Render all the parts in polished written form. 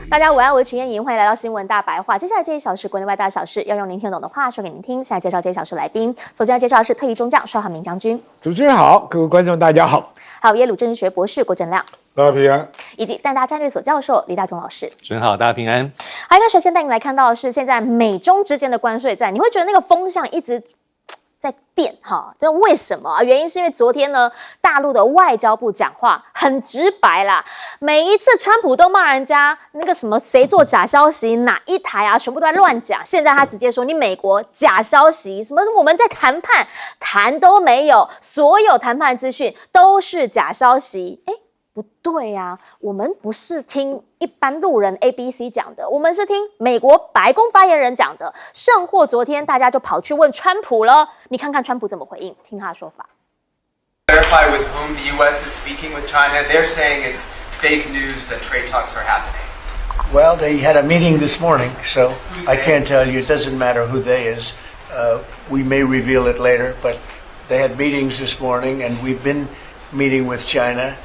大家午安，我是陈燕莹，欢迎来到新闻大白话。接下来这一小时国内外大小事，要用您听懂的话说给您听。现在介绍这一小时来宾，首先要介绍的是退役中将邵汉明将军。主持人好，各位观众大家好。还有耶鲁政治学博士郭正亮，大家平安。以及淡大战略所教授李大中老师。主持人好，大家平安。好，那首先带你来看到的是现在美中之间的关税战，你会觉得那个风向一直在变哈，这为什么？原因是因为昨天呢，大陆的外交部讲话很直白啦，每一次川普都骂人家那个什么谁做假消息，哪一台啊，全部都在乱讲。现在他直接说你美国假消息，什么我们在谈判，谈都没有，所有谈判资讯都是假消息。不对啊，我们不是听一般路人 ABC 讲的，我们是听美国白宫发言人讲的。甚或昨天大家就跑去问川普了，你看看川普怎么回应，听他的说法。Clarify with whom the U.S. is speaking with China. They're saying it's fake news that trade talks are happening. Well, they had a meeting this morning, so I can't tell you. It doesn't matter who they is. We may reveal it later, but they had meetings this morning, and we've been meeting with China.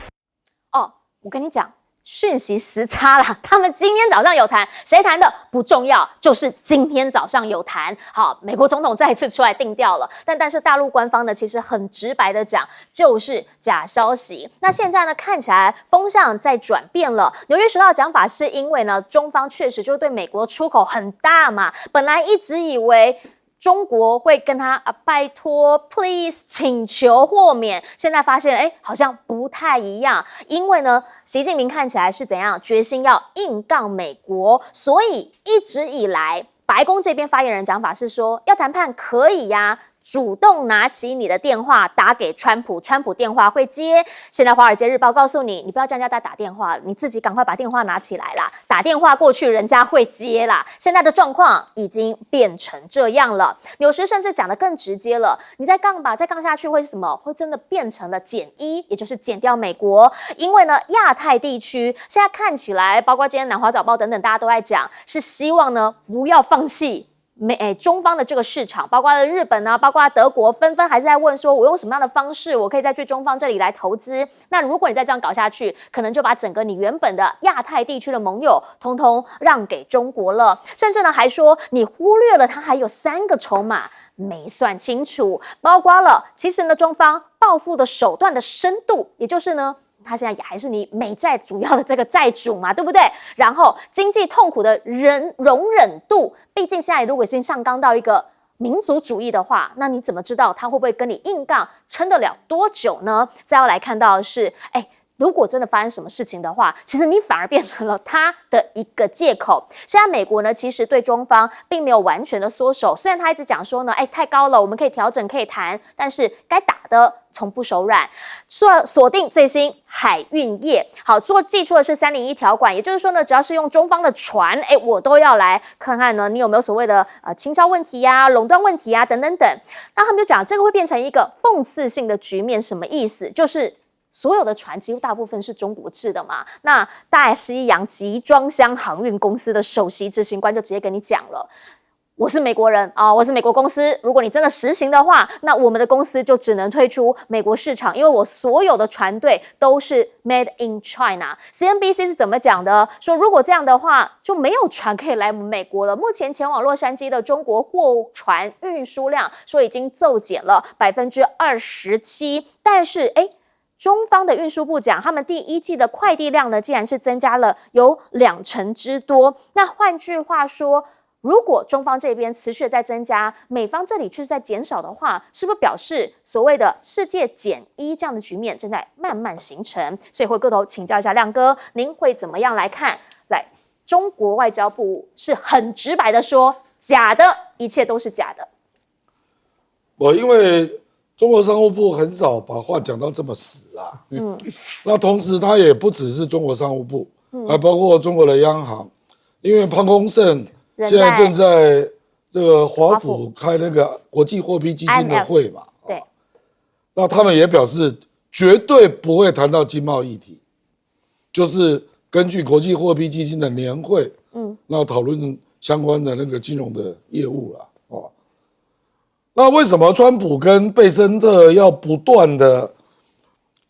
我跟你讲，讯息时差啦，他们今天早上有谈，谁谈的不重要，就是今天早上有谈。好，美国总统再一次出来定调了，但是大陆官方呢，其实很直白的讲，就是假消息。那现在呢，看起来风向在转变了。纽约时报的讲法是因为呢，中方确实就对美国出口很大嘛，本来一直以为中国会跟他拜托 please 请求豁免，现在发现好像不太一样，因为呢习近平看起来是怎样决心要硬杠美国，所以一直以来白宫这边发言人讲法是说要谈判可以呀，主动拿起你的电话打给川普，川普电话会接。现在华尔街日报告诉你，你不要叫人家打电话，你自己赶快把电话拿起来啦，打电话过去人家会接啦。现在的状况已经变成这样了，纽时甚至讲得更直接了，你再杠吧，再杠下去会是什么？会真的变成了减一，也就是减掉美国。因为呢，亚太地区现在看起来，包括今天南华早报等等，大家都在讲，是希望呢不要放弃中方的这个市场，包括日本啊，包括德国，纷纷还是在问说，我用什么样的方式，我可以再去中方这里来投资？那如果你再这样搞下去，可能就把整个你原本的亚太地区的盟友，通通让给中国了。甚至呢，还说你忽略了它还有3个筹码没算清楚，包括了其实呢，中方报复的手段的深度，也就是呢，他现在也还是你美债主要的这个债主嘛，对不对？然后经济痛苦的容忍度，毕竟现在如果已经上纲到一个民族主义的话，那你怎么知道他会不会跟你硬杠撑得了多久呢？再要来看到的是，如果真的发生什么事情的话，其实你反而变成了他的一个借口。现在美国呢，其实对中方并没有完全的缩手，虽然他一直讲说呢，太高了，我们可以调整，可以谈，但是该打的从不手软。锁定最新海运业，好，寄出的是301条款，也就是说呢，只要是用中方的船，我都要来看看呢，你有没有所谓的倾销问题呀、垄断问题呀等等等。那他们就讲这个会变成一个讽刺性的局面，什么意思？就是所有的船几乎大部分是中国制的嘛，那大西洋集装箱航运公司的首席执行官就直接跟你讲了，我是美国人啊，我是美国公司，如果你真的实行的话，那我们的公司就只能退出美国市场，因为我所有的船队都是 made in China。CNBC 是怎么讲的？说如果这样的话，就没有船可以来美国了。目前前往洛杉矶的中国货船运输量说已经骤减了27%，但是中方的运输部讲，他们第1季的快递量呢，竟然是增加了有20%之多。那换句话说，如果中方这边持续在增加，美方这里却是在减少的话，是不是表示所谓的世界减一这样的局面正在慢慢形成？所以回过头请教一下亮哥，您会怎么样来看？来，中国外交部是很直白的说，假的，一切都是假的。因为中国商务部很少把话讲到这么死啊，那同时它也不只是中国商务部，还包括中国的央行，因为潘功胜现在正在这个华府开那个国际货币基金的会嘛，对，那他们也表示绝对不会谈到经贸议题，就是根据国际货币基金的年会，那讨论相关的那个金融的业务啦。那为什么川普跟贝森特要不断的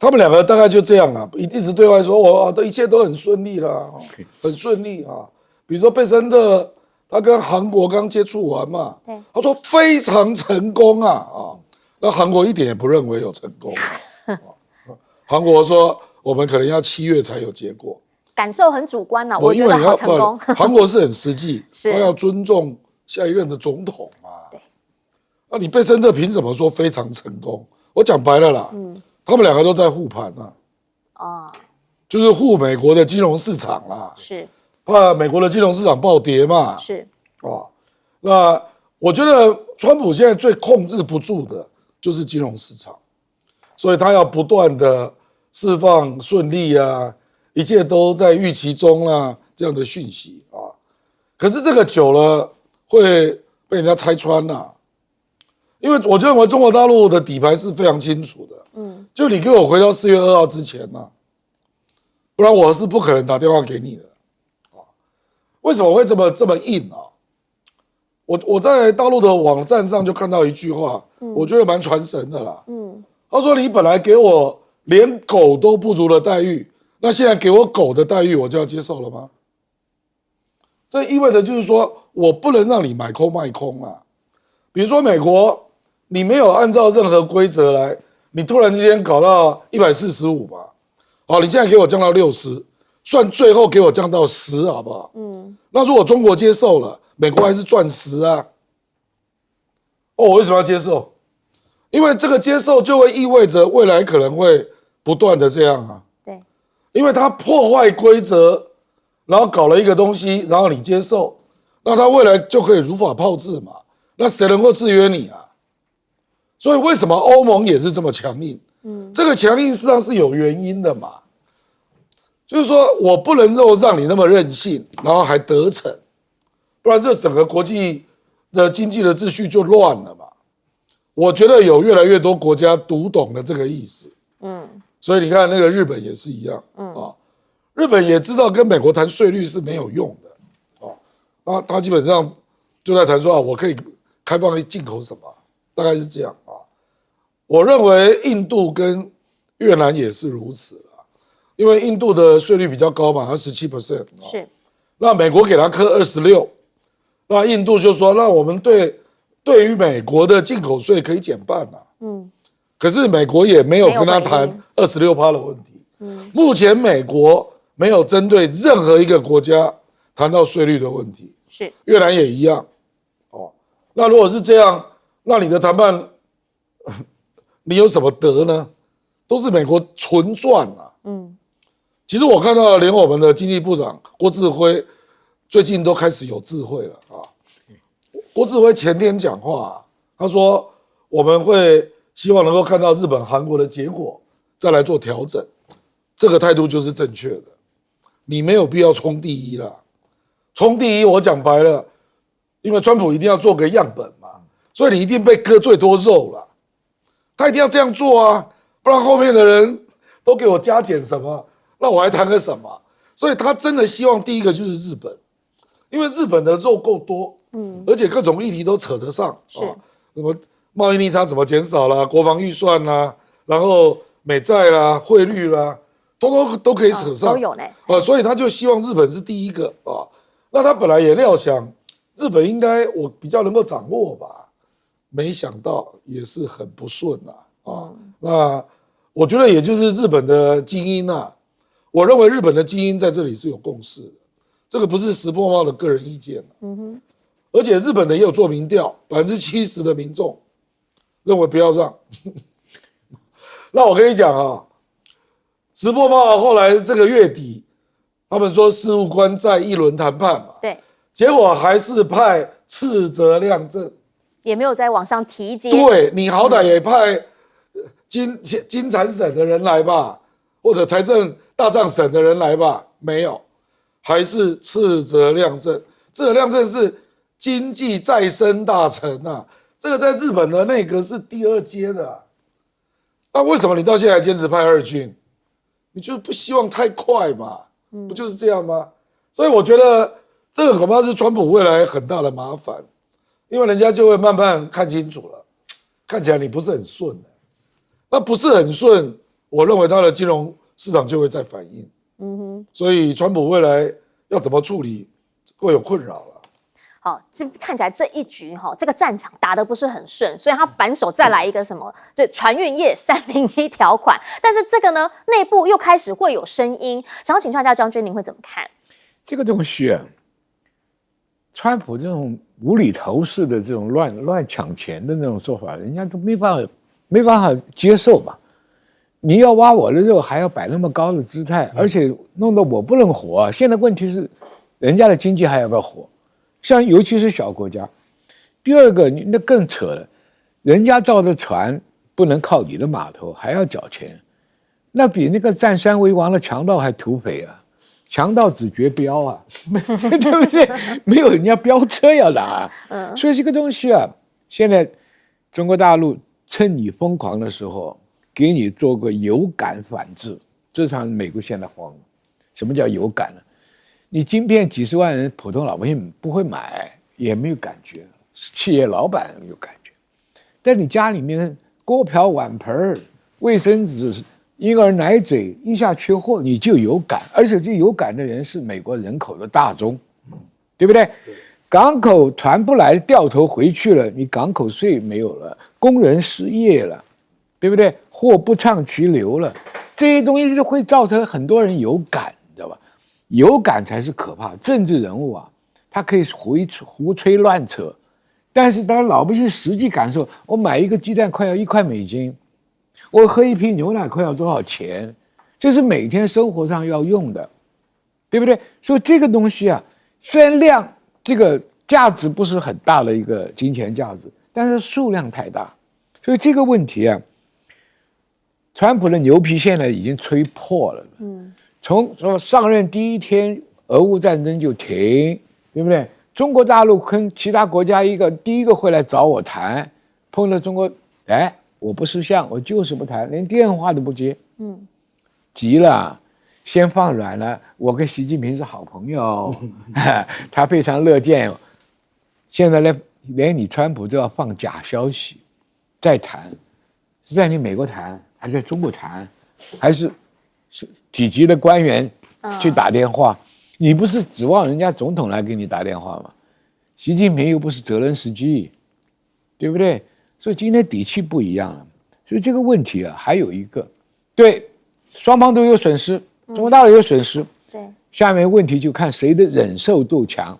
他们两个大概就这样啊，一直对外说我的一切都很顺利啦，很顺利啊。比如说贝森特，他跟韩国刚接触完嘛，对，他说非常成功啊，那韩国一点也不认为有成功啊。韩国说我们可能要7月才有结果，感受很主观呐，我觉得好成功。韩国是很实际，是他要尊重下一任的总统嘛。对，那你贝森特凭什么说非常成功？我讲白了啦，他们两个都在护盘啊，就是护美国的金融市场啊，是怕美国的金融市场暴跌嘛，是，那我觉得川普现在最控制不住的就是金融市场，所以他要不断的释放顺利啊，一切都在预期中啊这样的讯息啊。可是这个久了会被人家拆穿啊，因为我认为中国大陆的底牌是非常清楚的，就你给我回到4月2号之前啊，不然我是不可能打电话给你的啊。为什么会这么硬啊？我在大陆的网站上就看到一句话，我觉得蛮传神的啦。他说你本来给我连狗都不如的待遇，那现在给我狗的待遇，我就要接受了吗？这意味着就是说我不能让你买空卖空啊。比如说美国，你没有按照任何规则来，你突然之间搞到145吧，好，你现在给我降到60，算最后给我降到10，好不好？那如果中国接受了，美国还是赚10啊。我为什么要接受？因为这个接受就会意味着未来可能会不断的这样啊。对，因为他破坏规则，然后搞了一个东西，然后你接受，那他未来就可以如法炮制嘛。那谁能够制约你啊？所以为什么欧盟也是这么强硬？这个强硬实际上是有原因的嘛。就是说我不能够让你那么任性，然后还得逞，不然这整个国际的经济的秩序就乱了嘛。我觉得有越来越多国家读懂了这个意思，所以你看那个日本也是一样，日本也知道跟美国谈税率是没有用的，那他基本上就在谈说我可以开放进口什么，大概是这样啊。我认为印度跟越南也是如此啦，因为印度的税率比较高嘛，它17%，是，那美国给他课26%，那印度就说那我们对于美国的进口税可以减半啊，可是美国也没有跟他谈26%的问题，目前美国没有针对任何一个国家谈到税率的问题，是，越南也一样，那如果是这样，那你的谈判你有什么得呢？都是美国纯赚啊。其实我看到连我们的经济部长郭志辉最近都开始有智慧了啊。郭志辉前天讲话，他说我们会希望能够看到日本、韩国的结果，再来做调整。这个态度就是正确的。你没有必要冲第一啦，冲第一我讲白了，因为川普一定要做个样本嘛，所以你一定被割最多肉了。他一定要这样做啊，不然后面的人都给我加减什么，那我还谈个什么？所以他真的希望第一个就是日本，因为日本的肉够多，而且各种议题都扯得上，是什么贸易逆差怎么减少啦，国防预算啦，然后美债啦、汇率啦，都可以扯上，都有呢。所以他就希望日本是第一个啊。那他本来也料想日本应该我比较能够掌握吧，没想到也是很不顺啊。那我觉得也就是日本的精英啊，我认为日本的精英在这里是有共识的，这个不是石破茂的个人意见，而且日本的也有做民调，70%的民众认为不要让。那我跟你讲啊，石破茂后来这个月底，他们说事务官在一轮谈判嘛，对，结果还是派斥责亮正，也没有在往上提阶。对，你好歹也派经产省的人来吧，或者财政大藏省的人来吧，没有，还是斥责亮正。斥责亮正是经济再生大臣啊，这个在日本的内阁是第2阶的啊。那为什么你到现在还坚持派2军？你就不希望太快嘛，不就是这样吗？所以我觉得这个恐怕是川普未来很大的麻烦，因为人家就会慢慢看清楚了，看起来你不是很顺的，那不是很顺，我认为它的金融市场就会再反应。所以川普未来要怎么处理会有困扰了。好，这看起来这一局这个战场打得不是很顺，所以他反手再来一个什么，就船运业301条款。但是这个呢，内部又开始会有声音，想要请教一下将军，您会怎么看？这个东西啊，川普这种无厘头式的这种乱抢钱的那种做法，人家都没办法接受吧？你要挖我的肉，还要摆那么高的姿态，而且弄得我不能活。现在问题是，人家的经济还要不要活？像尤其是小国家。第二个，那更扯了，人家造的船不能靠你的码头，还要缴钱，那比那个占山为王的强盗还土匪啊！强盗只绝标啊，对不对？没有人家飙车要拿啊。所以这个东西啊，现在中国大陆趁你疯狂的时候，给你做个有感反制，这场美国现在慌了。什么叫有感呢？你晶片几十万人，普通老百姓不会买，也没有感觉，企业老板有感觉。但你家里面的锅瓢碗盆、卫生纸、婴儿奶嘴一下缺货，你就有感，而且这有感的人是美国人口的大宗，对不对？港口船不来，掉头回去了，你港口税没有了，工人失业了，对不对？货不畅渠流了，这些东西就会造成很多人有感，你知道吧？有感才是可怕。政治人物啊，他可以胡吹乱扯，但是当老百姓实际感受，我买一个鸡蛋快要1块美金，我喝一瓶牛奶快要多少钱？这是每天生活上要用的，对不对？所以这个东西啊，虽然量这个价值不是很大的一个金钱价值，但是数量太大，所以这个问题啊，川普的牛皮现在已经吹破了。从上任第一天，俄乌战争就停，对不对？中国大陆跟其他国家第一个会来找我谈，碰到中国，我不识相，我就是不谈，连电话都不接。急了，先放软了。我跟习近平是好朋友，他非常乐见。现在呢，连你川普都要放假消息，再谈，是在你美国谈，还在中国谈，还是几级的官员去打电话？你不是指望人家总统来给你打电话吗？习近平又不是泽连斯基，对不对？所以今天底气不一样了。所以这个问题啊，还有一个，对，双方都有损失，中国大陆有损失。对，下面问题就看谁的忍受度强。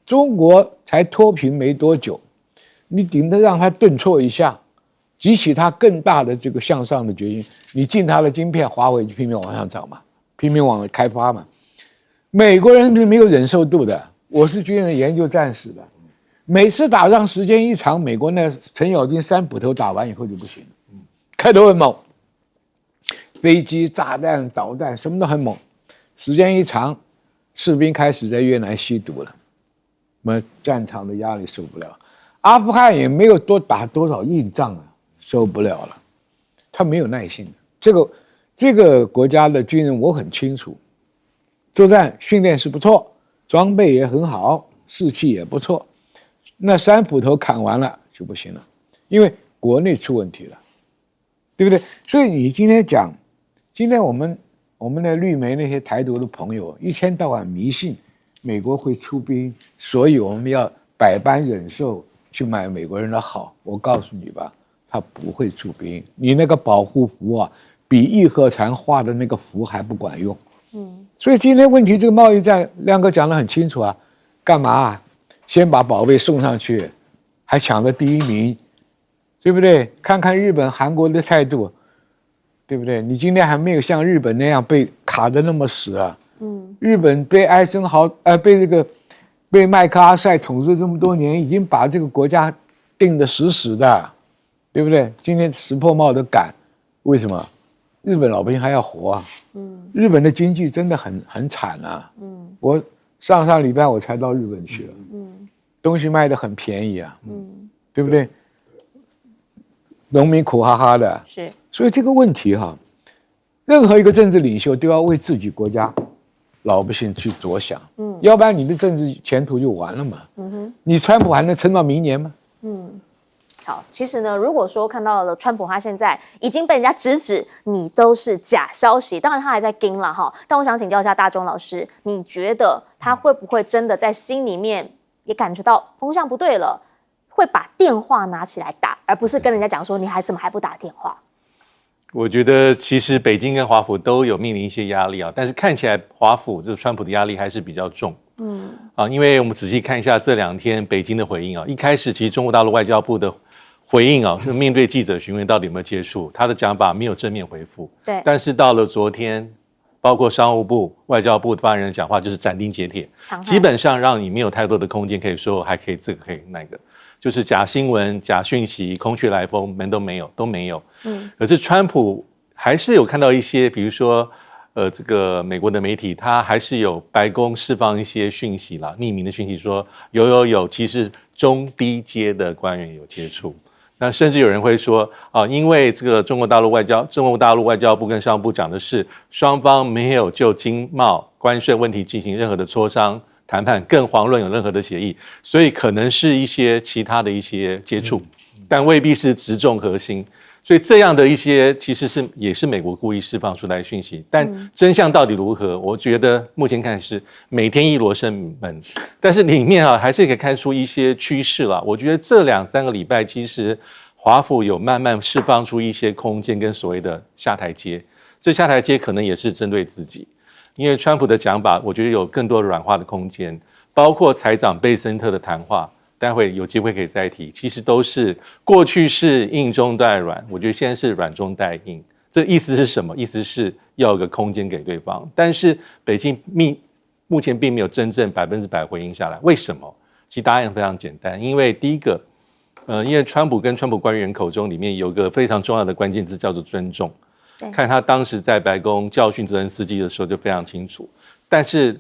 中国才脱贫没多久，你顶多让他顿挫一下，激起他更大的这个向上的决心。你进他的晶片，华为就拼命往上涨嘛，拼命往开发嘛。美国人是没有忍受度的，我是军人研究战士的，每次打仗时间一长，美国那程咬金3捕头打完以后就不行了，开头很猛，飞机、炸弹、导弹什么都很猛，时间一长，士兵开始在越南吸毒了，我们战场的压力受不了，阿富汗也没有多打多少硬仗啊，受不了了，他没有耐心的。这个国家的军人我很清楚，作战训练是不错，装备也很好，士气也不错，那3捕头砍完了就不行了，因为国内出问题了，对不对？所以你今天我们的绿媒那些台独的朋友一天到晚迷信美国会出兵，所以我们要百般忍受去买美国人的好。我告诉你吧，他不会出兵，你那个保护服啊，比义和团画的那个符还不管用。所以今天问题，这个贸易战，亮哥讲得很清楚啊，干嘛啊？先把宝贝送上去，还抢了第1名，对不对？看看日本、韩国的态度，对不对？你今天还没有像日本那样被卡得那么死啊。日本被被麦克阿塞统治这么多年，已经把这个国家定得死死的，对不对？今天石破茂都敢，为什么？日本老百姓还要活啊。日本的经济真的很惨啊。我上礼拜我才到日本去了。东西卖得很便宜啊。对不对？农民苦哈哈的。是。所以这个问题哈，任何一个政治领袖都要为自己国家老百姓去着想。要不然你的政治前途就完了嘛。你川普还能撑到明年吗？好，其实呢，如果说看到了川普他现在已经被人家指你都是假消息，当然他还在跟了哈。但我想请教一下大中老师，你觉得他会不会真的在心里面也感觉到风向不对了，会把电话拿起来打，而不是跟人家讲说你怎么还不打电话？我觉得其实北京跟华府都有面临一些压力啊，但是看起来华府这个川普的压力还是比较重。因为我们仔细看一下这2天北京的回应啊，一开始其实中国大陆外交部的回应啊，是面对记者询问到底有没有接触，他的讲法没有正面回复。对。但是到了昨天，包括商务部、外交部的发言人讲话就是斩钉截铁，基本上让你没有太多的空间可以说还可以这个可以那个，就是假新闻、假讯息、空穴来风门都没有。可是川普还是有看到一些，比如说这个美国的媒体，他还是有白宫释放一些讯息啦，匿名的讯息说有，其实中低阶的官员有接触。那甚至有人会说因为这个中国大陆外交部跟商务部讲的是双方没有就经贸关税问题进行任何的磋商谈判，更遑论有任何的协议，所以可能是一些其他的一些接触，但未必是直中核心。所以这样的一些其实也是美国故意释放出来的讯息，但真相到底如何？我觉得目前看是每天一罗生门，但是里面还是可以看出一些趋势啦。我觉得这2-3个礼拜，其实华府有慢慢释放出一些空间跟所谓的下台阶，这下台阶可能也是针对自己，因为川普的讲法，我觉得有更多的软化的空间，包括财长贝森特的谈话。待会有机会可以再提，其实都是过去是硬中带软，我觉得现在是软中带硬。这意思是什么？意思是要有个空间给对方，但是北京目前并没有真正100%回应下来。为什么？其实答案非常简单，因为第一个，因为川普跟川普官员口中里面有个非常重要的关键字叫做尊重。看他当时在白宫教训泽连斯基的时候就非常清楚，但是。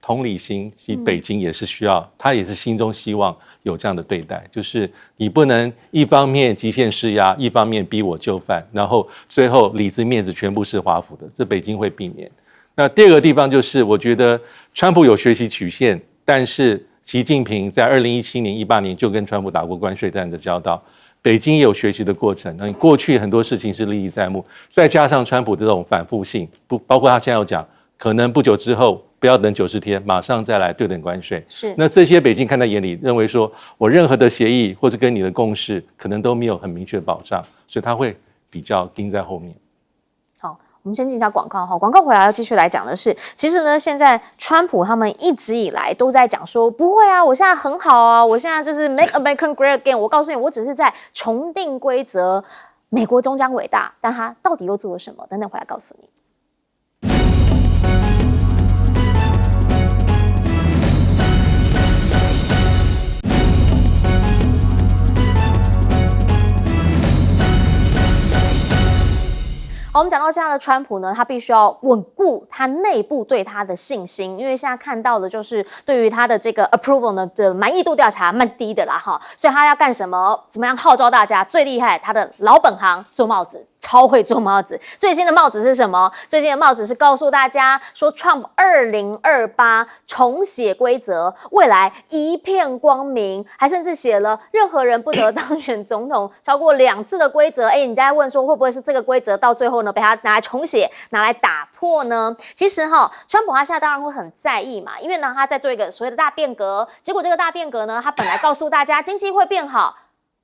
同理心，其实北京也是需要，他也是心中希望有这样的对待，就是你不能一方面极限施压，一方面逼我就范，然后最后里子面子全部是华府的，这北京会避免。那第二个地方就是，我觉得川普有学习曲线，但是习近平在2017年、18年就跟川普打过关税战的交道，北京也有学习的过程。那过去很多事情是历历在目，再加上川普这种反复性，包括他现在有讲，可能不久之后。不要等90天，马上再来对等关税。是，那这些北京看在眼里，认为说我任何的协议或者跟你的共识，可能都没有很明确的保障，所以他会比较盯在后面。好，我们先进一下广告哈，广告回来要继续来讲的是，其实呢，现在川普他们一直以来都在讲说，不会啊，我现在很好啊，我现在就是 Make America Great Again。我告诉你，我只是在重定规则，美国终将伟大。但他到底又做了什么？等等回来告诉你。好，我们讲到现在的川普呢，他必须要稳固他内部对他的信心，因为现在看到的就是对于他的这个 approval 呢的满意度调查蛮低的啦哈，所以他要干什么？怎么样号召大家？最厉害，他的老本行做帽子。超会做帽子，最新的帽子是什么？最新的帽子是告诉大家说 ，Trump 2028重写规则，未来一片光明，还甚至写了任何人不得当选总统超过2次的规则。你在问说会不会是这个规则到最后呢被他拿来重写，拿来打破呢？其实川普他现在当然会很在意嘛，因为呢他在做一个所谓的大变革，结果这个大变革呢，他本来告诉大家经济会变好。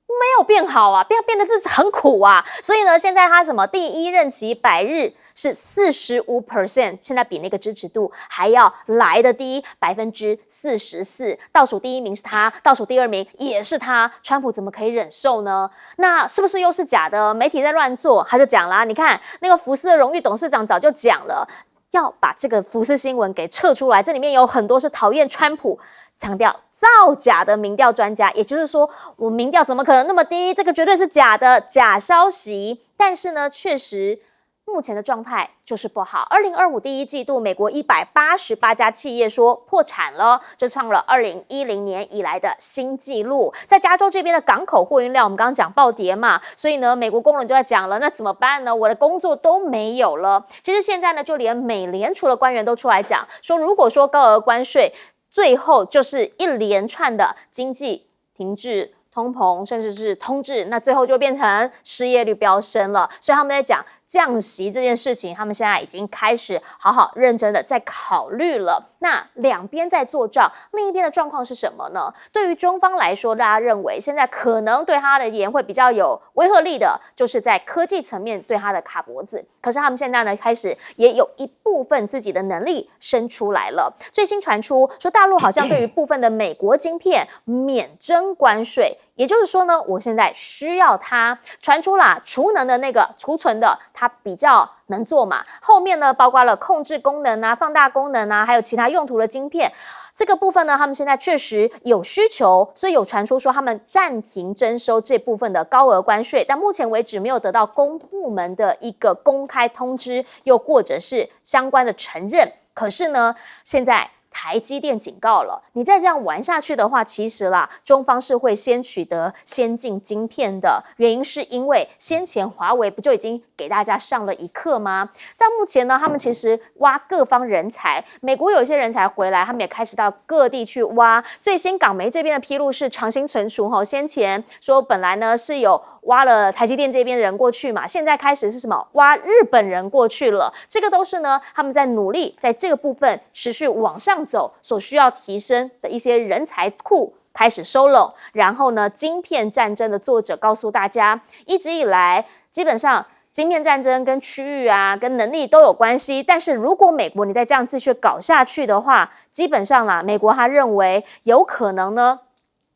没有变好啊，变得日子很苦啊，所以呢，现在他第一任期100日是45%，现在比那个支持度还要来得低44%，倒数第1名是他，倒数第2名也是他，川普怎么可以忍受呢？那是不是又是假的？媒体在乱做，他就讲啦，你看那个福斯的荣誉董事长早就讲了，要把这个福斯新闻给撤出来，这里面有很多是讨厌川普。强调造假的民调专家，也就是说，我民调怎么可能那么低？这个绝对是假的，假消息。但是呢，确实目前的状态就是不好。2025第一季度，美国188家企业说破产了，这创了2010年以来的新纪录。在加州这边的港口货运量，我们刚刚讲暴跌嘛，所以呢，美国工人就在讲了，那怎么办呢？我的工作都没有了。其实现在呢，就连美联储的官员都出来讲说，如果说高额关税。最后就是一连串的经济停滞、通膨，甚至是通滞，那最后就变成失业率飙升了。所以他们在讲降息这件事情，他们现在已经开始好好认真的在考虑了。那两边在做账，另一边的状况是什么呢？对于中方来说，大家认为现在可能对他的言会比较有威慑力的，就是在科技层面对他的卡脖子。可是他们现在呢，开始也有一部分自己的能力生出来了。最新传出说，大陆好像对于部分的美国晶片免征关税。也就是说呢，我现在需要它传出啦，储能的那个储存的，它比较能做嘛。后面呢，包括了控制功能啊、放大功能啊，还有其他用途的晶片，这个部分呢，他们现在确实有需求，所以有传出说他们暂停征收这部分的高额关税，但目前为止没有得到公部门的一个公开通知，又或者是相关的承认。可是呢，现在台积电警告了，你再这样玩下去的话，其实啦，中方是会先取得先进晶片的。原因是因为先前华为不就已经给大家上了一课吗？到目前呢，他们其实挖各方人才，美国有一些人才回来，他们也开始到各地去挖。最新港媒这边的披露是长兴存储先前说本来呢是有挖了台积电这边的人过去嘛，现在开始是什么？挖日本人过去了。这个都是呢他们在努力在这个部分持续往上走所需要提升的一些人才库开始收拢。然后呢，晶片战争的作者告诉大家，一直以来基本上晶片战争跟区域啊跟能力都有关系，但是如果美国你再这样继续搞下去的话，基本上啦，美国他认为有可能呢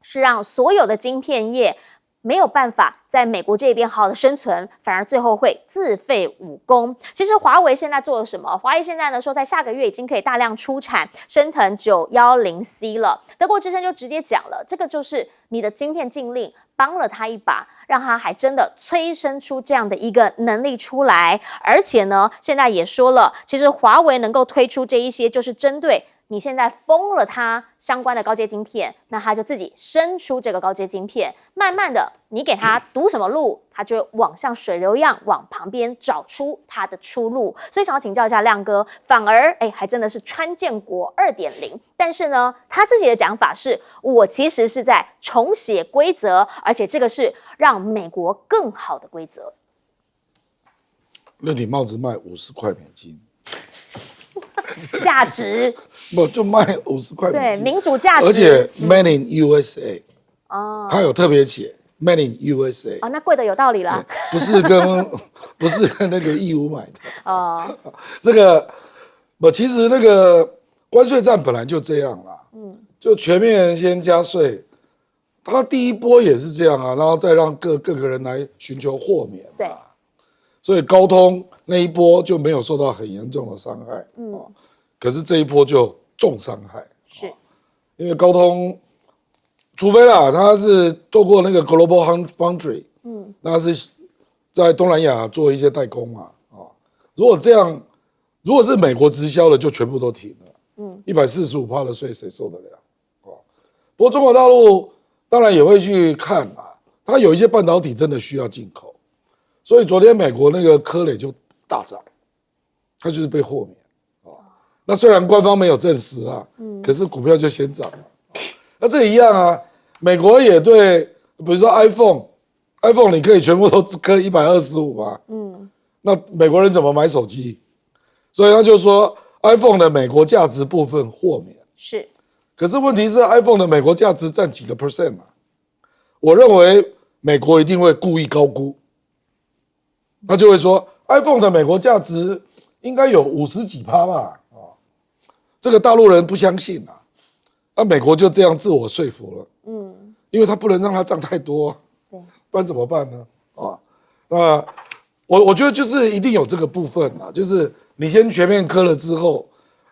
是让所有的晶片业没有办法在美国这边好好的生存，反而最后会自废武功。其实华为现在做了什么？华为现在呢说，在下个月已经可以大量出产升腾 910C 了。德国之声就直接讲了，这个就是你的晶片禁令帮了他一把，让他还真的催生出这样的一个能力出来。而且呢，现在也说了，其实华为能够推出这一些，就是针对你现在封了它相关的高阶晶片，那它就自己生出这个高阶晶片，慢慢的你给它堵什么路，它就会往像水流一样往旁边找出它的出路。所以想要请教一下亮哥，反而还真的是川建国 2.0， 但是呢他自己的讲法是，我其实是在重写规则，而且这个是让美国更好的规则。那顶帽子卖50块美金，价值不就卖50块美金？对，民主价值，而且 Made in USA 哦，他有特别写 Made in USA 哦，那贵的有道理啦，不是跟那个义乌买的哦，这个其实那个关税战本来就这样啦，就全面先加税，他第一波也是这样啊，然后再让各个人来寻求豁免，对，所以高通那一波就没有受到很严重的伤害，可是这一波就重伤害，是因为高通，除非啦，它是透过那个 Global Foundry，那是在东南亚做一些代工嘛，如果这样，如果是美国直销的，就全部都停了，145%的税谁受得了？不过中国大陆当然也会去看嘛，它有一些半导体真的需要进口，所以昨天美国那个科磊就大涨，它就是被豁免。那虽然官方没有证实啊，可是股票就先涨了。那这一样啊，美国也对，比如说 iPhone 你可以全部都割125嘛，那美国人怎么买手机？所以他就说 iPhone 的美国价值部分豁免。是，可是问题是 iPhone 的美国价值占几个 percent 啊？我认为美国一定会故意高估，他就会说 iPhone 的美国价值应该有50几%吧。这个大陆人不相信啊，美国就这样自我说服了，因为他不能让它涨太多，对，不然怎么办呢？那我觉得就是一定有这个部分啊，就是你先全面科了之后，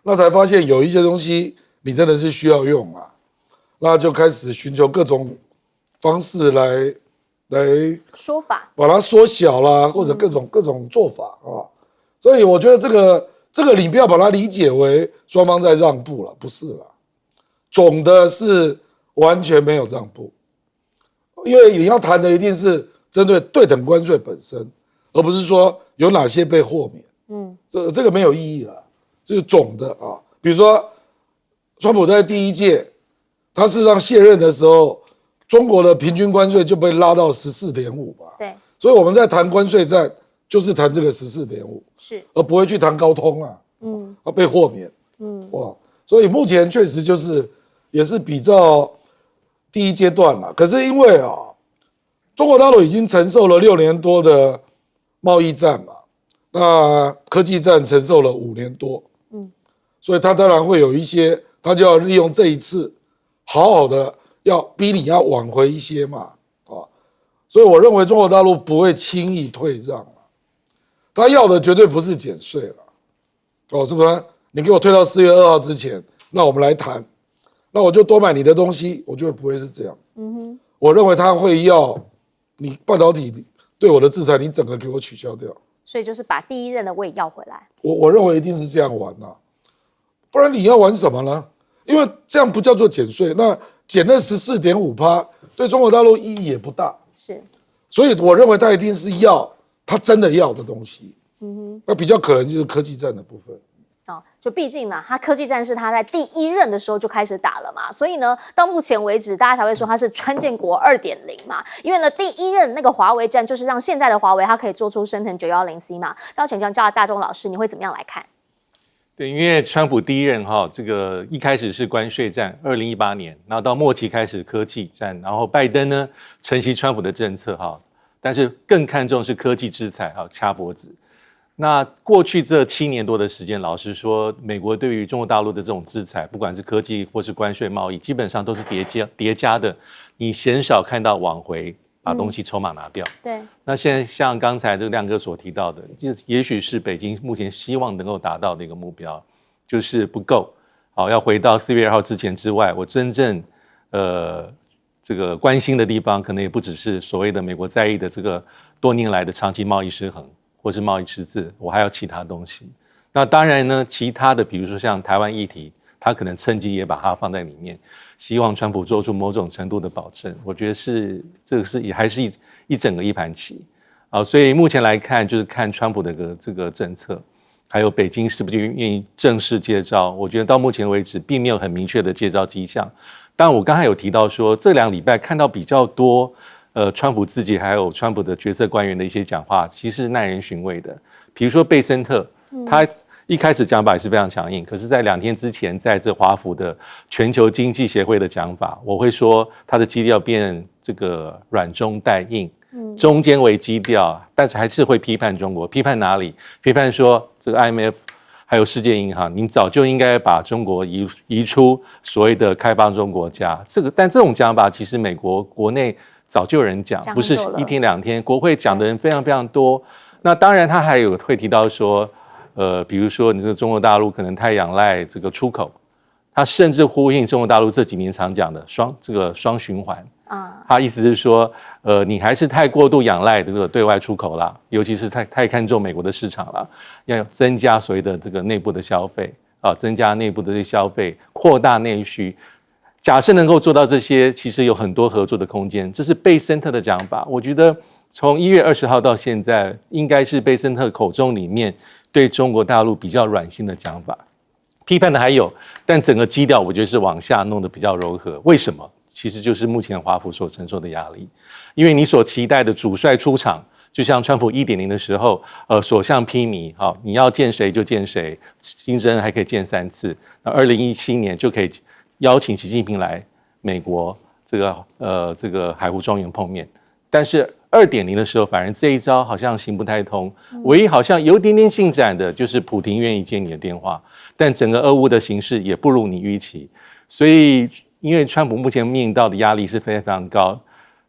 那才发现有一些东西你真的是需要用啊，那就开始寻求各种方式来说法，把它缩小啦，或者各种做法啊，所以我觉得这个你不要把它理解为双方在让步了，不是啦，总的是完全没有让步，因为你要谈的一定是针对对等关税本身，而不是说有哪些被豁免，这个没有意义了，这是总的啊。比如说，川普在第一届，他事实上卸任的时候，中国的平均关税就被拉到14.5吧。对，所以我们在谈关税战，就是谈这个14.5，是，而不会去谈高通啊，被豁免，哇，所以目前确实就是也是比较第一阶段啦。可是因为中国大陆已经承受了6年多的贸易战嘛，那科技战承受了5年多，所以他当然会有一些，他就要利用这一次，好好的要逼你要挽回一些嘛，所以我认为中国大陆不会轻易退让，他要的绝对不是减税了，是不是？你给我退到4月2号之前，那我们来谈，那我就多买你的东西，我觉得不会是这样。我认为他会要你半导体对我的制裁，你整个给我取消掉。所以就是把第一任的位要回来。我认为一定是这样玩不然你要玩什么呢？因为这样不叫做减税，那减那14.5%，对中国大陆意义也不大。是，所以我认为他一定是要他真的要的东西。那比较可能就是科技战的部分。就毕竟呢，他科技战是他在第一任的时候就开始打了嘛，所以呢，到目前为止，大家才会说他是川建国2.0嘛。因为呢，第一任那个华为战就是让现在的华为它可以做出升腾910C嘛。要请教大中老师，你会怎么样来看？对，因为川普第一任这个一开始是关税战，2018年，然后到末期开始科技战，然后拜登呢承袭川普的政策但是更看重是科技制裁掐脖子。那过去这7年多的时间，老实说，美国对于中国大陆的这种制裁，不管是科技或是关税贸易，基本上都是叠加的，你鲜少看到往回把东西筹码拿掉。对。那现在像刚才这个亮哥所提到的，也许是北京目前希望能够达到的一个目标，就是不够，要回到4月2号之前之外，我真正这个关心的地方，可能也不只是所谓的美国在意的这个多年来的长期贸易失衡。或是贸易赤字，我还要其他东西。那当然呢，其他的比如说像台湾议题，他可能趁机也把它放在里面，希望川普做出某种程度的保证。我觉得这个是也还是一整个一盘棋所以目前来看，就是看川普的这个政策，还有北京是不是愿意正式接招。我觉得到目前为止，并没有很明确的接招迹象。当然，我刚才有提到说，这2礼拜看到比较多。川普自己还有川普的决策官员的一些讲话，其实耐人寻味的。比如说贝森特，他一开始讲法也是非常强硬，可是在2天之前，在这华府的全球经济协会的讲法，我会说他的基调变这个软中带硬，中间为基调，但是还是会批判中国。批判哪里？批判说这个 IMF 还有世界银行，您早就应该把中国移出所谓的开发中国家。但这种讲法，其实美国国内早就有人讲，不是1天2天，国会讲的人非常非常多。那当然，他还有会提到说，比如说你这个中国大陆可能太仰赖这个出口，他甚至呼应中国大陆这几年常讲的双循环他意思是说，你还是太过度仰赖这个对外出口啦，尤其是太看重美国的市场啦，要增加所谓的这个内部的消费增加内部的这些消费，扩大内需。假设能够做到这些，其实有很多合作的空间。这是贝森特的讲法。我觉得从1月20号到现在，应该是贝森特口中里面对中国大陆比较软性的讲法。批判的还有，但整个基调我觉得是往下弄得比较柔和。为什么？其实就是目前华府所承受的压力，因为你所期待的主帅出场，就像川普1.0的时候，所向披靡，你要见谁就见谁，金正恩还可以见3次。那2017年就可以邀请习近平来美国这个海湖庄园碰面，但是2.0的时候，反而这一招好像行不太通。唯一好像有点点进展的，就是普亭愿意接你的电话，但整个俄乌的形势也不如你预期。所以，因为川普目前面临到的压力是非常非常高，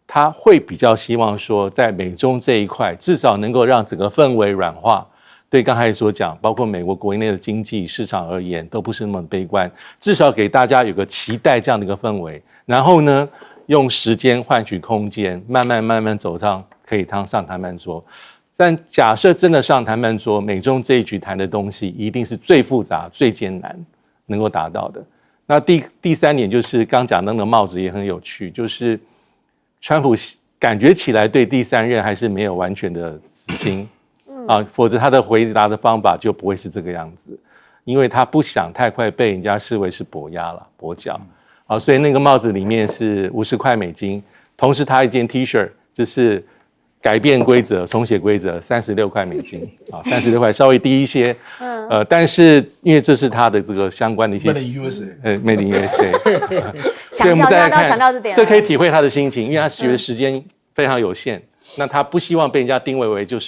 他会比较希望说，在美中这一块，至少能够让整个氛围软化。对刚才所讲，包括美国国内的经济市场而言，都不是那么悲观，至少给大家有个期待这样的一个氛围。然后呢，用时间换取空间，慢慢走上可以上谈判桌。但假设真的上谈判桌，美中这一局谈的东西一定是最复杂、最艰难能够达到的。那第3点就是刚讲的那个帽子也很有趣，就是川普感觉起来对第3任还是没有完全的死心。否则他的回答的方法就不会是这个样子，因为他不想太快被人家视为是跛脚。啊，所以那个帽子里面是50块美金，同时他一件 T 恤就是改变规则、重写规则，36块美金啊，36块稍微低一些，但是因为这是他的这个相关的一些 Made in USA， Made in USA， 所以我们再来看，强调这点，这可以体会他的心情，因为他学的时间非常有限，那他不希望被人家定位为就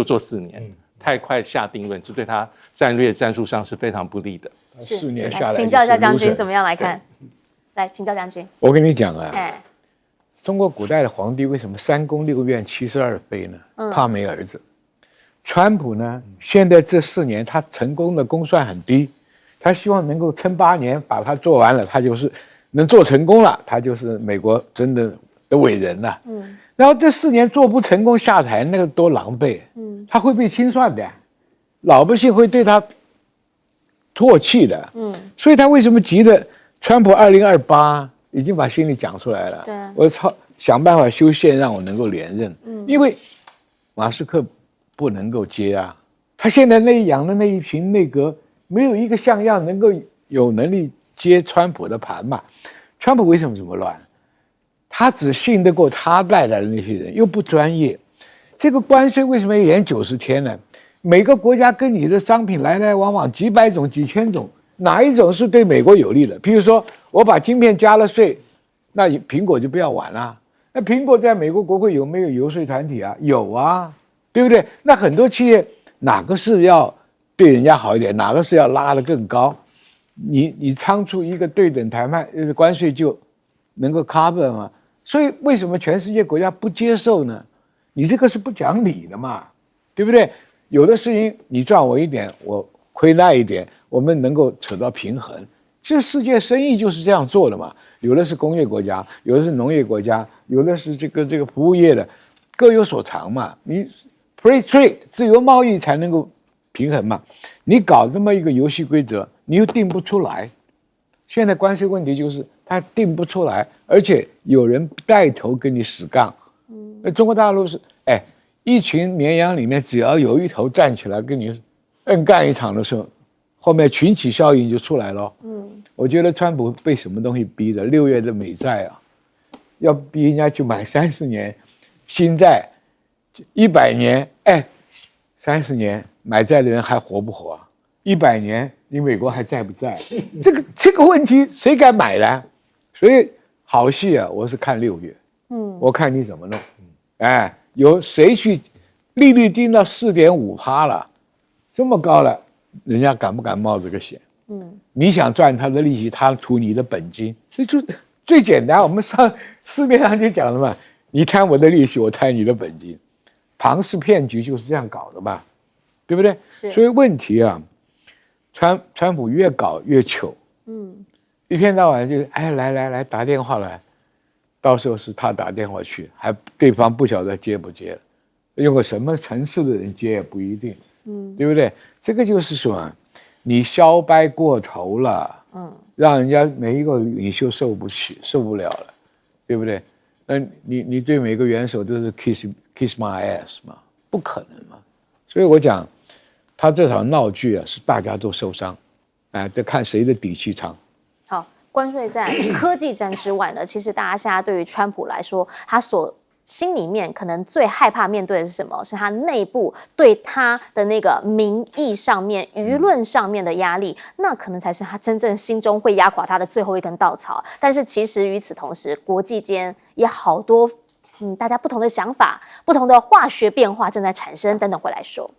做4年，太快下定论，这对他战略战术上是非常不利的。4年下来，请教一下将军怎么样来看？来，请教将军。我跟你讲啊，哎，中国古代的皇帝为什么3宫6院72妃呢？怕没儿子。川普呢，现在这4年他成功的公算很低，他希望能够撑8年把它做完了，他就是能做成功了，他就是美国真的伟人了。然后这4年做不成功下台，那个多狼狈。他会被清算的，老百姓会对他唾弃的。所以他为什么急着？川普2028已经把心里讲出来了。对，我想办法修宪让我能够连任。因为马斯克不能够接啊，他现在养的那一群内阁没有一个像样能够有能力接川普的盘嘛。川普为什么这么乱？他只信得过他带来的那些人，又不专业。这个关税为什么要延90天呢？每个国家跟你的商品来来往往几百种、几千种。哪一种是对美国有利的？譬如说，我把晶片加了税，那苹果就不要玩了。那苹果在美国国会有没有游说团体啊？有啊，对不对？那很多企业哪个是要对人家好一点，哪个是要拉得更高？你仓促一个对等谈判，关税就能够 cover 吗？所以为什么全世界国家不接受呢？你这个是不讲理的嘛，对不对？有的事情你赚我一点，我亏那一点，我们能够扯到平衡。这世界生意就是这样做的嘛。有的是工业国家，有的是农业国家，有的是这个服务业的，各有所长嘛。你 free trade 自由贸易才能够平衡嘛。你搞这么一个游戏规则，你又定不出来。现在关税问题就是它定不出来，而且有人带头跟你使杠。那中国大陆是一群绵羊里面只要有一头站起来跟你硬干一场的时候，后面群起效应就出来了。我觉得川普被什么东西逼的？6月的美债啊，要逼人家去买30年新债，100年，30年买债的人还活不活啊？100年你美国还在不在？这个问题谁敢买呢？所以好戏啊，我是看6月。我看你怎么弄。有谁去利率定到4.5%了，这么高了，人家敢不敢冒这个险？你想赚他的利息，他图你的本金，所以就最简单。我们市面上就讲了嘛，你贪我的利息，我贪你的本金，庞氏骗局就是这样搞的嘛，对不对？所以问题啊，川普越搞越糗，一天到晚就来打电话来。到时候是他打电话去，还对方不晓得接不接了，用个什么层次的人接也不一定，对不对？这个就是说，你消掰过头了，让人家每一个领袖受不了了，对不对？那你对每个元首都是 kiss my ass 嘛，不可能嘛。所以我讲，他这场闹剧啊，是大家都受伤，得看谁的底气长。关税战、科技战之外呢，其实大家现在对于川普来说，他心里面可能最害怕面对的是什么？是他内部对他的那个民意上面、舆论上面的压力，那可能才是他真正心中会压垮他的最后一根稻草。但是其实与此同时，国际间也好多大家不同的想法、不同的化学变化正在产生，等等会来说。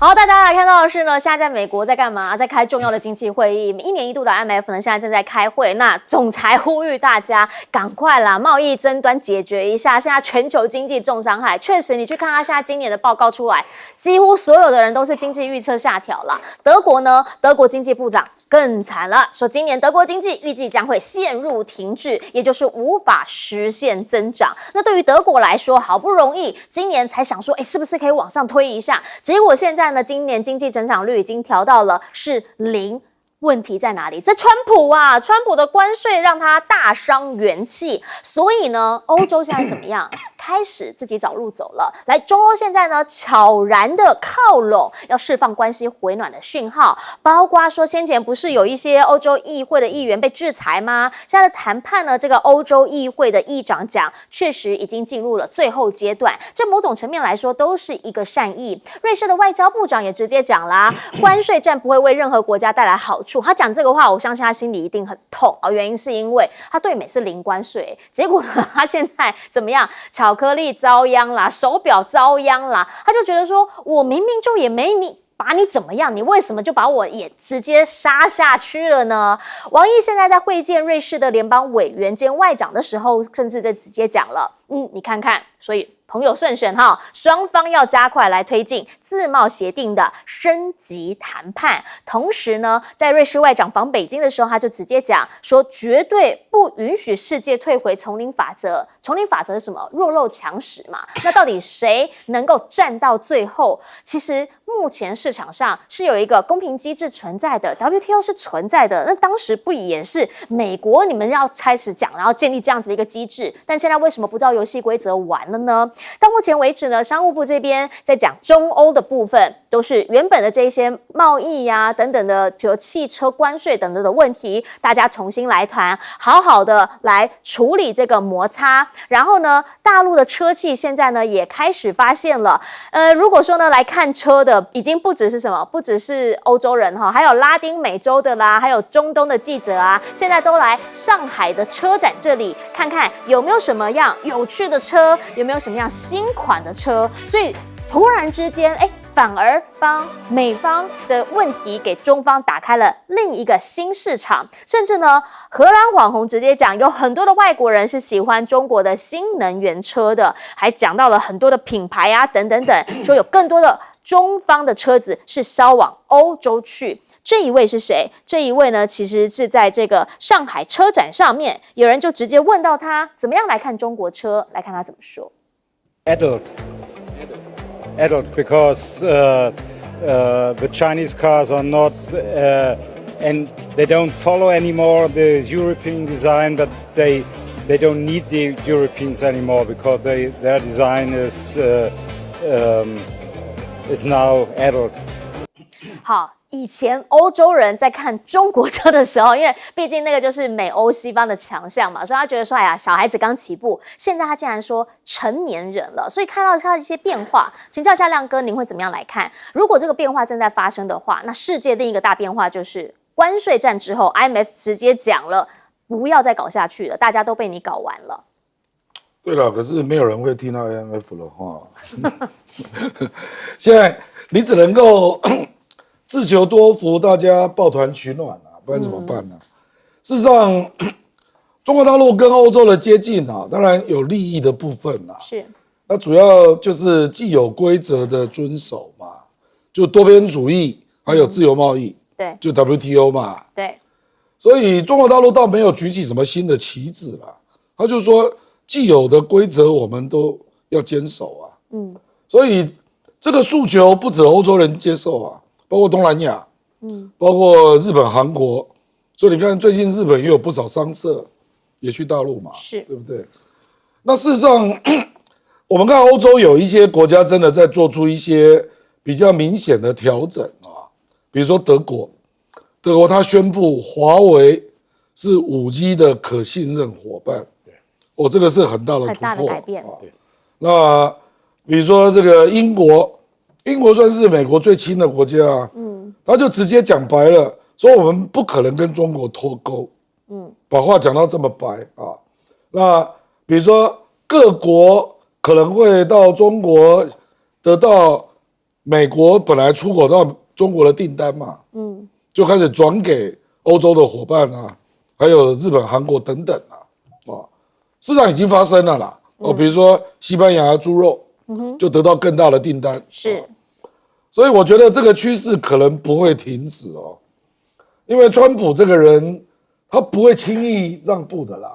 好，大家来看到的是呢，现在在美国在干嘛？在开重要的经济会议，1年1度的 IMF 呢，现在正在开会。那总裁呼吁大家赶快啦，贸易争端解决一下。现在全球经济重伤害，确实，你去看他现在今年的报告出来，几乎所有的人都是经济预测下调啦。德国呢，德国经济部长更惨了，说今年德国经济预计将会陷入停滞，也就是无法实现增长。那对于德国来说，好不容易今年才想说，是不是可以往上推一下？结果现在呢，今年经济增长率已经调到了是0%。问题在哪里？这川普啊，川普的关税让他大伤元气，所以呢，欧洲现在怎么样？开始自己找路走了。来，中欧现在呢，悄然的靠拢，要释放关系回暖的讯号，包括说先前不是有一些欧洲议会的议员被制裁吗？现在的谈判呢，这个欧洲议会的议长讲，确实已经进入了最后阶段。这某种层面来说，都是一个善意。瑞士的外交部长也直接讲啦，关税战不会为任何国家带来好处。他讲这个话，我相信他心里一定很痛啊。原因是因为他对美是零关税，结果呢，他现在怎么样？巧克力遭殃啦，手表遭殃啦，他就觉得说，我明明就也没把你怎么样，你为什么就把我也直接杀下去了呢？王毅现在在会见瑞士的联邦委员兼外长的时候，甚至就直接讲了，你看看，所以朋友慎选哈，双方要加快来推进自贸协定的升级谈判。同时呢，在瑞士外长访北京的时候，他就直接讲说，绝对不允许世界退回丛林法则。丛林法则是什么？弱肉强食嘛。那到底谁能够站到最后？其实目前市场上是有一个公平机制存在的 ，WTO 是存在的。那当时不也是美国你们要开始讲，然后建立这样子的一个机制？但现在为什么不照游戏规则玩了呢？到目前为止呢，商务部这边在讲中欧的部分，都是原本的这些贸易呀、等等的，比如汽车关税等等的问题，大家重新来谈，好好的来处理这个摩擦。然后呢，大陆的车企现在呢也开始发现了，如果说呢来看车的，已经不只是什么，不只是欧洲人哈，还有拉丁美洲的啦，还有中东的记者啊，现在都来上海的车展这里看看有没有什么样有趣的车，有没有什么样新款的车，所以突然之间，反而帮美方的问题给中方打开了另一个新市场，甚至呢，荷兰网红直接讲，有很多的外国人是喜欢中国的新能源车的，还讲到了很多的品牌啊，等等等，说有更多的中方的车子是销往欧洲去。这一位是谁？这一位呢，其实是在这个上海车展上面，有人就直接问到他怎么样来看中国车，来看他怎么说。Adult because the Chinese cars are not and they don't follow anymore the European design, but they don't need the Europeans anymore because their design is now adult. 好。以前欧洲人在看中国车的时候，因为毕竟那个就是美欧西方的强项嘛，所以他觉得说，哎呀，小孩子刚起步。现在他竟然说成年人了，所以看到他的一些变化，请教一下亮哥，您会怎么样来看？如果这个变化正在发生的话，那世界另一个大变化就是关税战之后 ，IMF 直接讲了，不要再搞下去了，大家都被你搞完了。对了，可是没有人会听到 IMF 的话。现在你只能够自求多福，大家抱团取暖啊，不然怎么办呢？事实上，中国大陆跟欧洲的接近啊，当然有利益的部分啊，是。那主要就是既有规则的遵守嘛，就多边主义，还有自由贸易，对，就 WTO 嘛，对。所以中国大陆倒没有举起什么新的旗帜啦，他就说既有的规则我们都要坚守啊，所以这个诉求不止欧洲人接受啊。包括东南亚，包括日本、韩国，所以你看，最近日本也有不少商社也去大陆嘛，是，对不对？那事实上，我们看欧洲有一些国家真的在做出一些比较明显的调整啊，比如说德国它宣布华为是5G 的可信任伙伴，这个是很大的突破，很大的改变。那比如说这个英国算是美国最亲的国家啊，他就直接讲白了，说我们不可能跟中国脱钩，把话讲到这么白啊。那比如说各国可能会到中国得到美国本来出口到中国的订单嘛，就开始转给欧洲的伙伴啊，还有日本、韩国等等啊，市场已经发生了啦，比如说西班牙猪肉，就得到更大的订单，是。所以我觉得这个趋势可能不会停止哦，因为川普这个人他不会轻易让步的啦，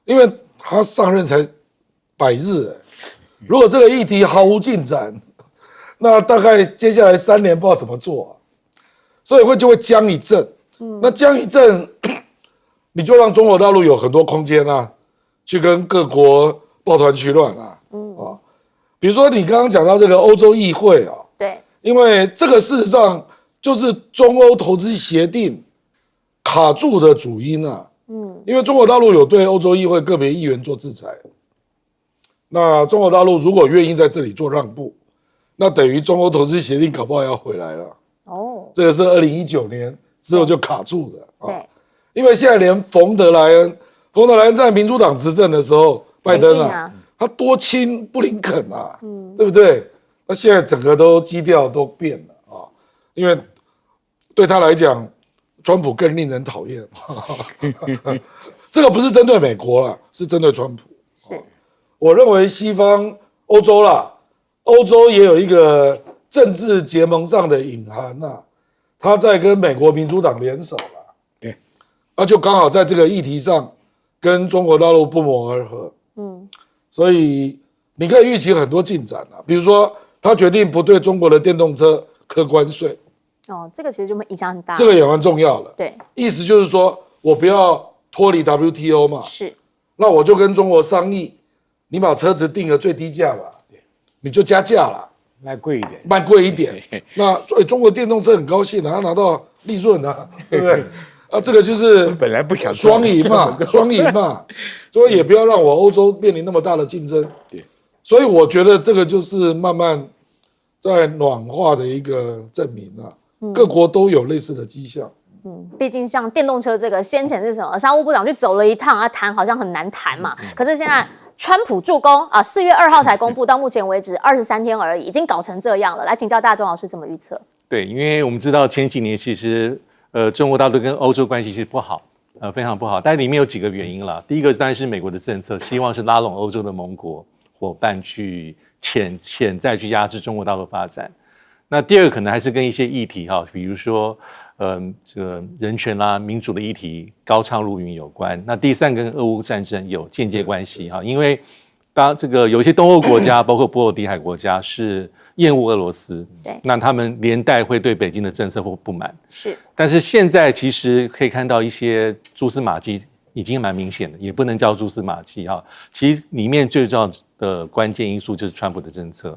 因为他上任才100日，如果这个议题毫无进展，那大概接下来3年不知道怎么做，所以就会僵一阵那这样一阵，你就让中国大陆有很多空间啊，去跟各国抱团取暖啊。比如说你刚刚讲到这个欧洲议会啊，对，因为这个事实上就是中欧投资协定卡住的主因啊。因为中国大陆有对欧洲议会个别议员做制裁，那中国大陆如果愿意在这里做让步，那等于中欧投资协定搞不好要回来了。这个是2019年之后就卡住的。对，因为现在连冯德莱恩在民主党执政的时候，拜登啊，他多亲布林肯啊，对不对？那现在整个都基调都变了啊，因为对他来讲，川普更令人讨厌。这个不是针对美国啦，是针对川普。是，我认为西方欧洲啦，欧洲也有一个政治结盟上的隐含呐，他在跟美国民主党联手啦。对，那就刚好在这个议题上跟中国大陆不谋而合。所以你可以预期很多进展啊，比如说他决定不对中国的电动车课关税。这个其实就影响很大。这个也蛮重要的。对，意思就是说我不要脱离 WTO 嘛。是，那我就跟中国商议，你把车子定个最低价吧，你就加价了，卖贵一点，卖贵一点。那所以中国电动车很高兴的，他拿到利润啊，对不对？啊，这个就是本来不想双赢嘛，双赢嘛。所以也不要让我欧洲面临那么大的竞争。对，所以我觉得这个就是慢慢在暖化的一个证明啊。各国都有类似的迹象。毕竟像电动车这个，先前是什么？商务部长去走了一趟啊，谈好像很难谈嘛。可是现在川普助攻啊，4月2号才公布，到目前为止23天而已，已经搞成这样了。来请教大钟老师怎么预测？对，因为我们知道前几年其实中国大陆跟欧洲关系其实不好，非常不好。但里面有几个原因了。第一个当然是美国的政策，希望是拉拢欧洲的盟国伙伴去潜在去压制中国大陆发展。那第二个可能还是跟一些议题哈，比如说这个人权啦、民主的议题高唱入云有关。那第三个跟俄乌战争有间接关系哈，因为当这个有一些东欧国家，包括波罗的海国家是厌恶俄罗斯，对，那他们连带会对北京的政策或不满。是，但是现在其实可以看到一些蛛丝马迹已经蛮明显的，也不能叫蛛丝马迹哈。其实里面最重要的关键因素就是川普的政策。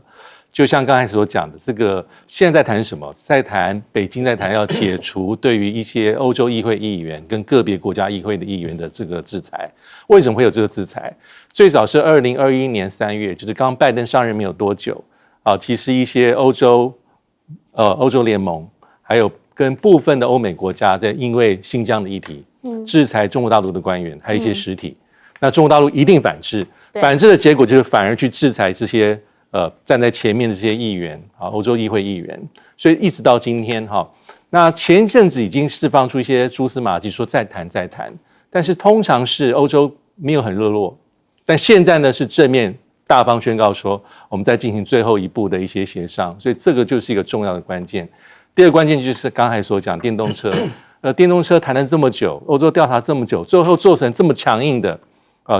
就像刚才所讲的，这个现在在谈什么？在谈北京在谈要解除对于一些欧洲议会议员跟个别国家议会的议员的这个制裁。为什么会有这个制裁？最早是2021年3月，就是刚拜登上任没有多久啊，其实一些欧洲联盟还有跟部分的欧美国家在因为新疆的议题制裁中国大陆的官员，还有一些实体。那中国大陆一定反制，反制的结果就是反而去制裁这些站在前面的这些议员啊，欧洲议会议员，所以一直到今天哈，那前一阵子已经释放出一些蛛丝马迹，说再谈，但是通常是欧洲没有很热络，但现在呢是正面大方宣告说我们在进行最后一步的一些协商，所以这个就是一个重要的关键。第二个关键就是刚才所讲电动车，电动车谈了这么久，欧洲调查这么久，最后做成这么强硬的，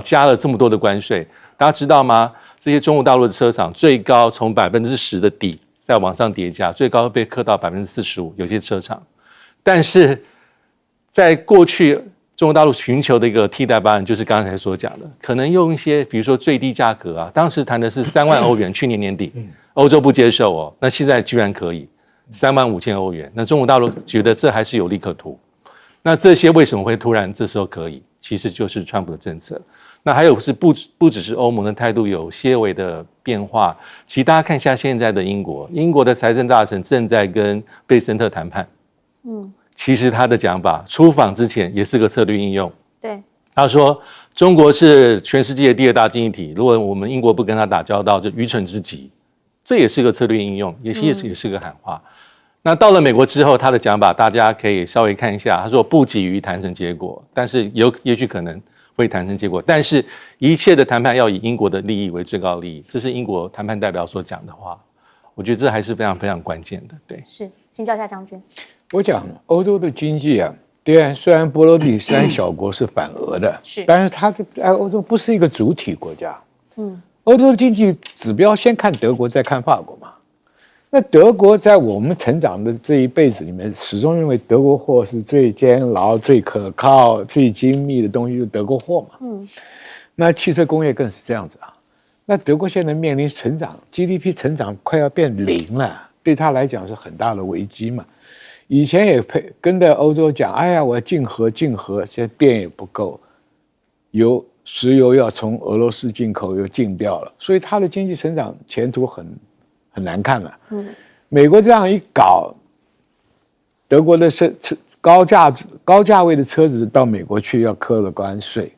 加了这么多的关税，大家知道吗？这些中国大陆的车厂最高从10%的底再往上叠加，最高被课到45%，有些车厂。但是在过去中国大陆寻求的一个替代方案，就是刚才所讲的，可能用一些比如说最低价格啊，当时谈的是3万欧元，去年年底，欧洲不接受哦，那现在居然可以35000欧元，那中国大陆觉得这还是有利可图。那这些为什么会突然这时候可以？其实就是川普的政策。那还有是不只是欧盟的态度有些微的变化，其实大家看一下现在的英国的财政大臣正在跟贝森特谈判。其实他的讲法出访之前也是个策略应用。对，他说中国是全世界第2大经济体，如果我们英国不跟他打交道，就愚蠢之极。这也是个策略应用，也是个喊话。那到了美国之后，他的讲法大家可以稍微看一下，他说不急于谈成结果，但是也许可能会谈成结果，但是一切的谈判要以英国的利益为最高利益，这是英国谈判代表所讲的话，我觉得这还是非常非常关键的。对，是，请教一下将军。我讲欧洲的经济啊，虽然波罗的3小国是反俄的，是，但是它欧洲不是一个主体国家。欧洲的经济指标先看德国，再看法国嘛。那德国在我们成长的这一辈子里面，始终认为德国货是最坚牢、最可靠、最精密的东西，就是德国货嘛。那汽车工业更是这样子啊。那德国现在面临成长 ，GDP 成长快要变0了，对他来讲是很大的危机嘛。以前也跟着欧洲讲，哎呀，我要禁核，现在电也不够，石油要从俄罗斯进口又禁掉了，所以它的经济成长前途很难看了。美国这样一搞，德国的高价位的车子到美国去要课了关税，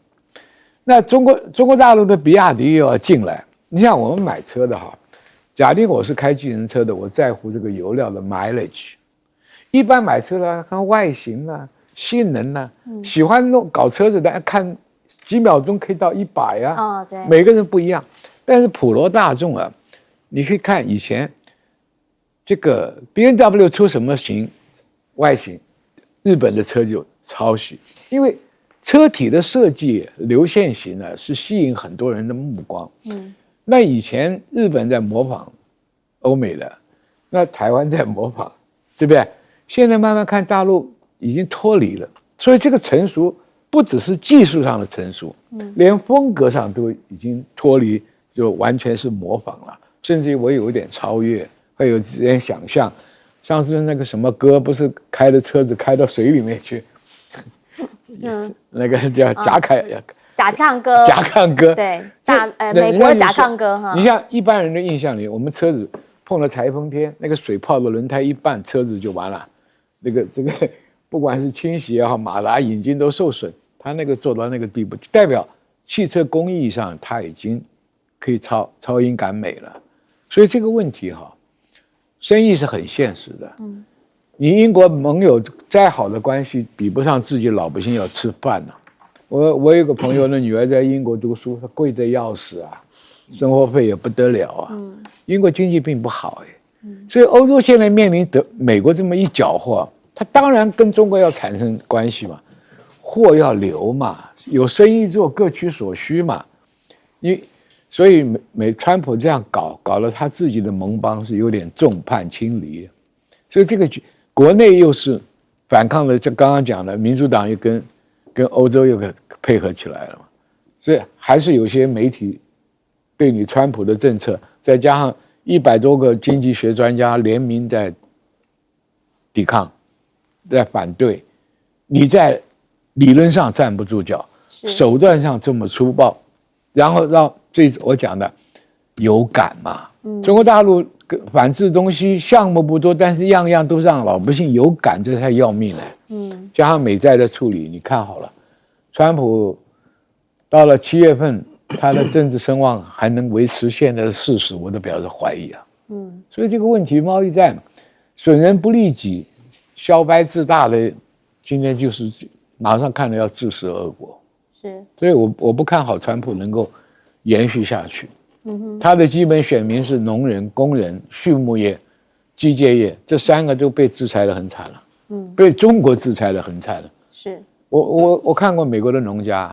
那中国大陆的比亚迪又要进来。你像我们买车的哈，假定我是开计程车的，我在乎这个油料的 mileage。一般买车的看外形啊、性能啊，喜欢搞车子的看几秒钟可以到100啊。对，每个人不一样。但是普罗大众啊，你可以看以前这个 BMW 出什么外形，日本的车就抄袭，因为车体的设计流线型啊是吸引很多人的目光。那以前日本在模仿欧美的，那台湾在模仿，对不对？现在慢慢看大陆已经脱离了，所以这个成熟不只是技术上的成熟，连风格上都已经脱离，就完全是模仿了，甚至于我有一点超越，会有点想象。上次那个什么歌不是开的车子开到水里面去，那个叫贾抗歌，对，美国的贾抗歌哈。你像一般人的印象里，我们车子碰了台风天，那个水泡的轮胎一半，车子就完了。这个不管是倾斜也好，马达引擎都受损，他那个做到那个地步，代表汽车工艺上他已经可以超英赶美了。所以这个问题哈，生意是很现实的。你英国盟友再好的关系，比不上自己老百姓要吃饭呢。我有个朋友的女儿在英国读书，她贵得要死啊，生活费也不得了啊。英国经济并不好所以欧洲现在面临美国这么一搅和，它当然跟中国要产生关系嘛，货要流嘛，有生意做各取所需嘛。所以川普这样搞了他自己的盟邦是有点众叛亲离，所以这个国内又是反抗的，就刚刚讲的民主党又跟欧洲又配合起来了嘛，所以还是有些媒体对你川普的政策，再加上100多个经济学专家联名在抵抗，在反对，你在理论上站不住脚，手段上这么粗暴，然后让我讲的有感嘛。中国大陆反制东西项目不多，但是样样都让老百姓有感，这才要命呢。加上美债的处理，你看好了，川普到了7月份，他的政治声望还能维持现在的40%，我都表示怀疑啊。所以这个问题，贸易战损人不利己，小白自大的，今天就是马上看了要自食恶果。所以我不看好川普能够延续下去。他的基本选民是农人、工人、畜牧业、机械业，这3个都被制裁得很惨了。被中国制裁得很惨了。我看过美国的农家，